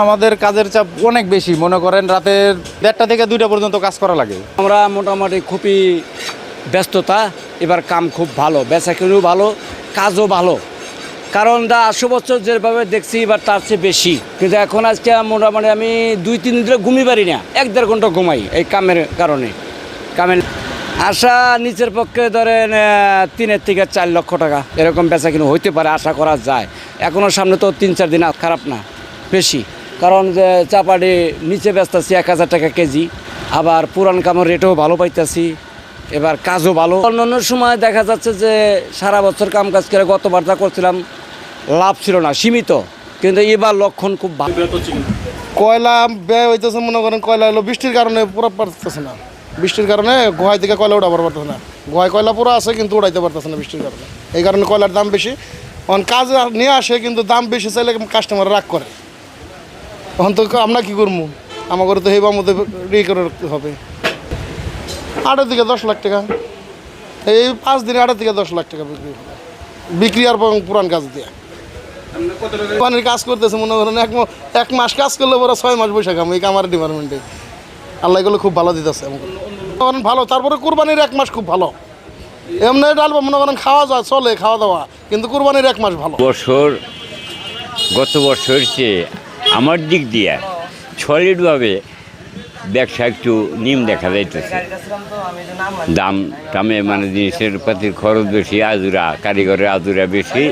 আমাদের কাজের চাপ অনেক বেশি, মনে করেন রাতের 1টা থেকে 2টা পর্যন্ত কাজ করা লাগে। আমরা মোটামুটি খুবই ব্যস্ততা, এবার কাম খুব ভালো, বেচাকেনিও ভালো, কাজও ভালো। কারণ 80 বছর যেভাবে দেখছি এবার তার চেয়ে বেশি। কিন্তু এখন আজকে মোটামুটি আমি 2-3 দিন ধরে ঘুমিয়ে পারি না, 1-1.5 ঘন্টা ঘুমাই এই কামের কারণে। কামের আশা নিচের পক্ষে ধরেন 3 থেকে 4 লক্ষ টাকা এরকম বেচাকেনি হইতে পারে, আশা করা যায়। এখনও সামনে তো 3-4 দিন খারাপ না, বেশি। কারণ যে চাপাটি নিচে বেচতেছি 1000 টাকা কেজি, আবার পুরান কামের রেটও ভালো পাইতেছি, এবার কাজও ভালো। অন্যান্য সময় দেখা যাচ্ছে যে সারা বছর কাম কাজ করে গতবার যা করছিলাম লাভ ছিল না, সীমিত, কিন্তু এবার লক্ষণ খুব ভালো। কয়লা ব্যয় হইতেছে, মনে করেন কয়লা হলো বৃষ্টির কারণে পুরো পারতেছে না, বৃষ্টির কারণে গোহাই থেকে কয়লা উঠাবার পারতেছে না। গোহায় কয়লা পুরো আছে কিন্তু উঠাইতে পারতেছে না বৃষ্টির কারণে, এই কারণে কয়লার দাম বেশি। এখন কাজ নিয়ে আসে কিন্তু দাম বেশি চাইলে কাস্টমার রাগ করে। তখন তো আমরা কী করবো, আমাকে তো হেবার মধ্যে করে রাখতে হবে। 8 থেকে 10 লাখ টাকা, এই 5 দিনে 8 থেকে 10 লাখ টাকা বিক্রি আর পুরান কাজ দিয়ে পানির কাজ করতেছে। মনে করেন এক মাস কাজ করলে পরে 6 মাস বসে খাম এই কামার ডিপার্টমেন্টে। আল্লাহ এগুলো খুব ভালো দিতেছে, কারণ ভালো। তারপরে কুরবানির 1 মাস খুব ভালো, এমনি ডাল মনে করেন খাওয়া যায়, চলে খাওয়া দাওয়া, কিন্তু কুরবানির 1 মাস ভালো। গত বছর চেয়ে আমার দিক দিয়ে সলিডভাবে ব্যবসা একটু নিম দেখা যাইতেছে। দাম টামে মানে জিনিসের পাতির খরচ বেশি, আজুরা কারিগরের আজুরা বেশি,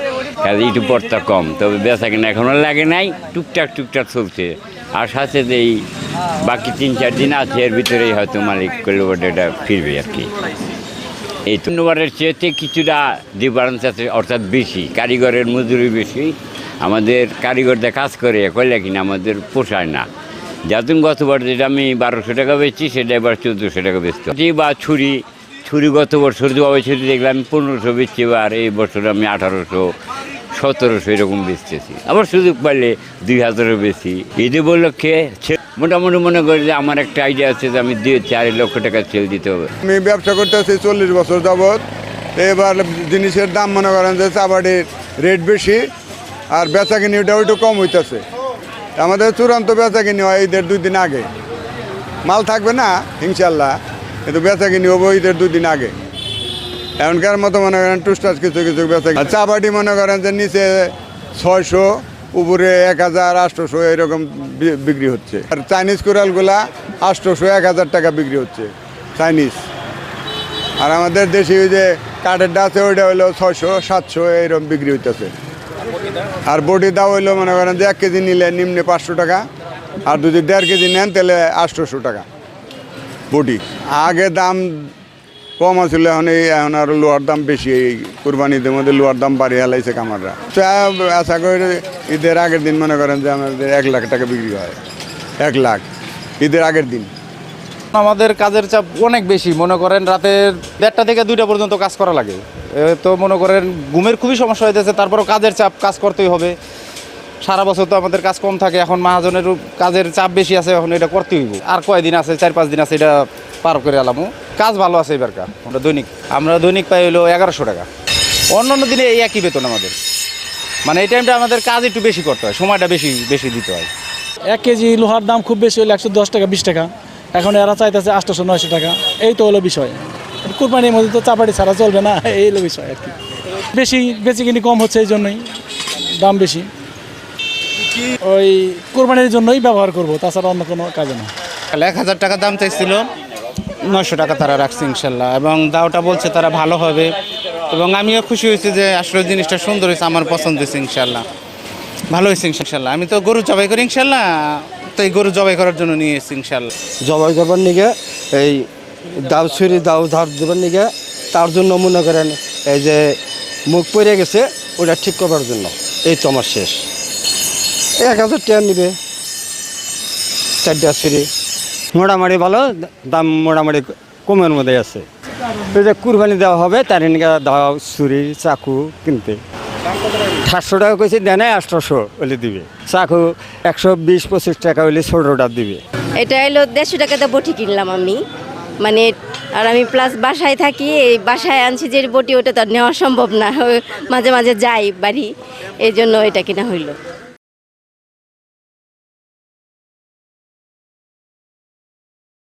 কাজে একটু পড়তা কম। তবে বেচা কিনা এখনও লাগে নাই, টুকটাক চলছে। আর সাথে এই বাকি 3-4 দিন আছে, এর ভিতরেই হয়তো মালিক করলে এটা ফিরবে আর কি। এই ধন্যবাদের চেয়েতে কিছুটা ডিফারেন্স আছে, অর্থাৎ বেশি কারিগরের মজুরি বেশি। আমাদের কারিগরদের কাজ করে কইলে কিনা আমাদের পোষায় না। যাতে গতবার যেটা আমি 1200 টাকা বেচছি সেটা এবার 1400 টাকা বেচতে বা ছুরি গত বছর ছুরি দেখলাম আমি 1500 বেচছি, আর এই বছর আমি 1800-1700 এরকম বেচতেছি। আবার সুযোগ পাইলে 2000-ও বেশি। ঈদে উপলক্ষে মোটামুটি মনে করি যে আমার একটা আইডিয়া আছে যে আমি 2-4 লক্ষ টাকা সেল দিতে হবে। আমি ব্যবসা করতেছি 40 বছর যাবৎ। এবার জিনিসের দাম মনে করেন যে চাপাটির রেট বেশি, আর বেচা কিনিটাও একটু কম হইতেছে। আমাদের চূড়ান্ত বেচা কিনি হয় ঈদের 2 দিন আগে, মাল থাকবে না ইনশাল্লাহ, কিন্তু বেচা কিনি হবো ঈদের 2 দিন আগে। এখনকার মতো মনে করেন টুসটাস কিছু বেচা কিনি। চাপাটি মনে করেন যে নিচে 600, উপরে 1000-800 এরকম বিক্রি হচ্ছে। আর চাইনিজ কুড়ালগুলা 800-1000 টাকা বিক্রি হচ্ছে চাইনিজ। আর আমাদের দেশি ওই যে কাঠেরটা আছে ওইটা হইলো 600-700 এইরকম বিক্রি হইতেছে। আর বডি দাও হইলো মনে করেন যে 1 কেজি নিলে নিম্নে 500 টাকা, আর যদি 1.5 কেজি নেন তাহলে 800 টাকা বডি। আগে দাম কম আছিল, এখন আর লোহার দাম বেশি। এই কুরবানিদের মধ্যে লোহার দাম বাড়িয়ে হেলাইছে কামাররা। আশা করি ঈদের আগের দিন মনে করেন যে আমাদের 1 লাখ টাকা বিক্রি হয়, 1 লাখ ঈদের আগের দিন। আমাদের কাজের চাপ অনেক বেশি, মনে করেন রাতের 1টা থেকে 2টা পর্যন্ত কাজ করা লাগে। তো মনে করেন ঘুমের খুবই সমস্যা হইতেছে, তারপরেও কাজের চাপ, কাজ করতেই হবে। সারা বছর তো আমাদের কাজ কম থাকে, এখন মহাজনেরও কাজের চাপ বেশি আছে, এখন এটা করতে হইব। আর কয়দিন আছে, 4-5 দিন আছে, এটা পার করে এলামও। কাজ ভালো আছে এবারকার। আমরা দৈনিক পাই হলো 1100 টাকা। অন্য দিনে এই একই বেতন আমাদের, মানে এই টাইমটা আমাদের কাজ একটু বেশি করতে হয়, সময়টা বেশি দিতে হয়। 1 কেজি লোহার দাম খুব বেশি হলে 110 টাকা 20 টাকা, এখন এরা চাইতেছে 800-900 টাকা। এই তো হলো বিষয়। কুরবানির মধ্যে তো চাপাটি ছাড়া চলবে না, এই হলো বিষয় আর কি। বেশি কিনি কম হচ্ছে, এই জন্যই দাম বেশি। ওই কুরবানির জন্যই ব্যবহার করবো, তাছাড়া অন্য কোনো কাজে না। 1000 টাকা দাম চাইছিল, 900 টাকা তারা রাখছে ইনশাল্লাহ, এবং দাওটা বলছে তারা ভালো হবে, এবং আমিও খুশি হয়েছি যে আসলে জিনিসটা সুন্দর হয়েছে, আমার পছন্দ হয়েছে ইনশাল্লাহ, ভালো হয়েছে ইনশাল্লাহ। আমি তো গরু জবাই করি ইনশাল্লাহ, তো এই গরু জবাই করার জন্য নিয়ে এসেছি ইনশাল্লাহ। জবাই করবার নিগে এই দাও ধার দেবার নিগে, তার জন্য মনে করেন এই যে মুখ পড়ে গেছে ওটা ঠিক করবার জন্য। এই তো আমার শেষ 1000 টাকা নিবে 4টা ছুরি, মোটামুটি ভালো দাম, মোটামুটি কমের মধ্যে আছে। ওই যে কুরবানি দেওয়া হবে তার নিয়ে দাও ছুরি চাকু কিনতে 700 টাকা কইছে, দেয় 800 হলে দিবে। চাকু 120-25 টাকা হলে ছোটোটা দিবে। এটা হলো 150 টাকাতে বটি কিনলাম আমি, মানে। আর আমি প্লাস বাসায় থাকি, এই বাসায় আনছি যে বটি, ওটা তো নেওয়া সম্ভব না, মাঝে মাঝে যাই বাড়ি, এই জন্য এটা কিনা হইলো।